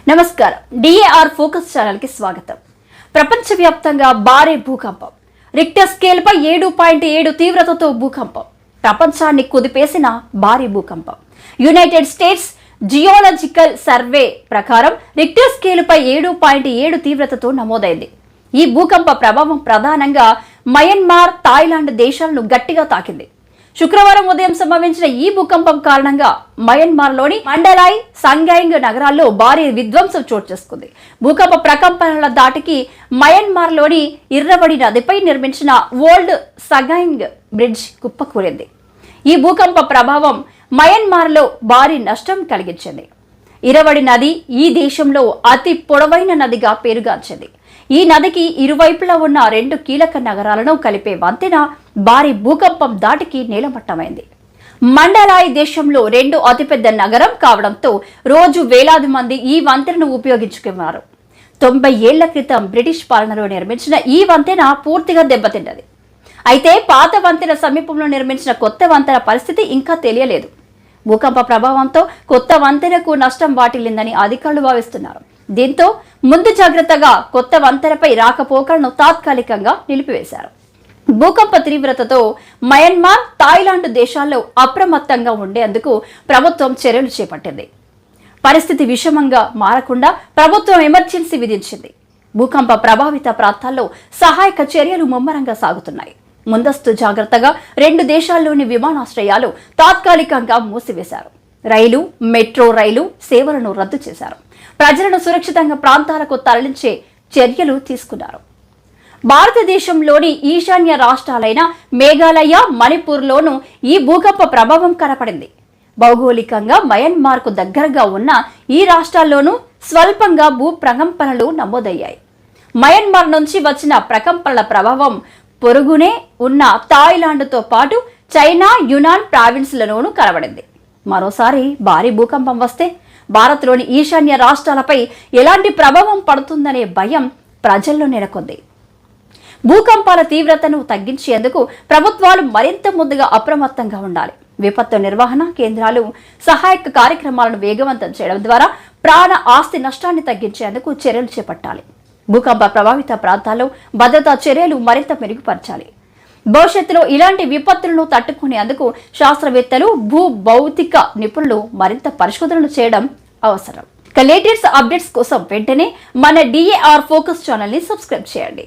నమస్కారం. DAR focus channel కి స్వాగతం. ప్రపంచవ్యాప్తంగా భారీ భూకంపం. రిక్టర్ స్కేల్ పై 7.7 తీవ్రతతో భూకంపం. ప్రపంచాన్ని కుదిపేసిన భారీ భూకంపం. యునైటెడ్ స్టేట్స్ జియోలాజికల్ సర్వే ప్రకారం రిక్టర్ స్కేల్ పై 7.7 తీవ్రతతో నమోదైంది. ఈ భూకంప ప్రభావం ప్రధానంగా మయన్మార్, థాయిలాండ్ దేశాలను గట్టిగా తాకింది. శుక్రవారం ఉదయం సంభవించిన ఈ భూకంపం కారణంగా మయన్మార్లోని మండలాయ్, సంగాయింగ్ నగరాల్లో భారీ విధ్వంసం చోటు చేసుకుంది. భూకంప ప్రకంపనల దాటికి మయన్మార్లోని ఇర్రవడి నదిపై నిర్మించిన ఓల్డ్ సంగాయింగ్ బ్రిడ్జ్ కుప్పకూలింది. ఈ భూకంప ప్రభావం మయన్మార్లో భారీ నష్టం కలిగించింది. ఇరవడి నది ఈ దేశంలో అతి పొడవైన నదిగా పేరుగాంచింది. ఈ నదికి ఇరువైపులా ఉన్న 2 కీలక నగరాలను కలిపే వంతెన భారీ భూకంపం దాటికి నేలమట్టమైంది. మండలాయ్ దేశంలో 2 అతిపెద్ద నగరం కావడంతో రోజు వేలాది మంది ఈ వంతెనను ఉపయోగించుకున్నారు. 90 ఏళ్ల క్రితం బ్రిటిష్ పాలనలో నిర్మించిన ఈ వంతెన పూర్తిగా దెబ్బతిన్నది. అయితే పాత వంతెన సమీపంలో నిర్మించిన కొత్త వంతెన పరిస్థితి ఇంకా తెలియలేదు. భూకంప ప్రభావంతో కొత్త వంతెనకు నష్టం వాటిల్లిందని అధికారులు భావిస్తున్నారు. దీంతో ముందు జాగ్రత్తగా కొత్త వంతెనపై రాకపోకలను తాత్కాలికంగా నిలిపివేశారు. భూకంప తీవ్రతతో మయన్మార్, థాయిలాండ్ దేశాల్లో అప్రమత్తంగా ఉండేందుకు ప్రభుత్వం చర్యలు చేపట్టింది. పరిస్థితి విషమంగా మారకుండా ప్రభుత్వం ఎమర్జెన్సీ విధించింది. భూకంప ప్రభావిత ప్రాంతాల్లో సహాయక చర్యలు ముమ్మరంగా సాగుతున్నాయి. ముందస్తు జాగ్రత్తగా 2 దేశాల్లోని విమానాశ్రయాలు తాత్కాలికంగా మూసివేశారు. రైలు, మెట్రో రైలు సేవలను రద్దు చేశారు. ప్రజలను సురక్షితంగా ప్రాంతాలకు తరలించే చర్యలు తీసుకున్నారు. భారతదేశంలోని ఈశాన్య రాష్ట్రాలైన మేఘాలయ, మణిపూర్లోనూ ఈ భూకంప ప్రభావం కనపడింది. భౌగోళికంగా మయన్మార్కు దగ్గరగా ఉన్న ఈ రాష్ట్రాల్లోనూ స్వల్పంగా భూ ప్రకంపనలు నమోదయ్యాయి. మయన్మార్ నుంచి వచ్చిన ప్రకంపనల ప్రభావం పొరుగునే ఉన్న థాయిలాండ్తో పాటు చైనా, యునాన్ ప్రావిన్స్లలోనూ కనబడింది. మరోసారి భారీ భూకంపం వస్తే భారత్లోని ఈశాన్య రాష్ట్రాలపై ఎలాంటి ప్రభావం పడుతుందనే భయం ప్రజల్లో నెలకొంది. భూకంపాల తీవ్రతను తగ్గించేందుకు ప్రభుత్వాలు మరింత ముందుగా అప్రమత్తంగా ఉండాలి. విపత్తు నిర్వహణ కేంద్రాలు సహాయక కార్యక్రమాలను వేగవంతం చేయడం ద్వారా ప్రాణ ఆస్తి నష్టాన్ని తగ్గించేందుకు చర్యలు చేపట్టాలి. భూకంప ప్రభావిత ప్రాంతాల్లో భద్రతా చర్యలు మరింత మెరుగుపరచాలి. భవిష్యత్తులో ఇలాంటి విపత్తులను తట్టుకునేందుకు శాస్త్రవేత్తలు, భూ భౌతిక నిపుణులు మరింత పరిశోధనలు చేయడం అవసరం. లేటెస్ట్ అప్డేట్స్ కోసం వెంటనే మన డిఏఆర్ ఫోకస్ ఛానల్ ని సబ్స్క్రైబ్ చేయండి.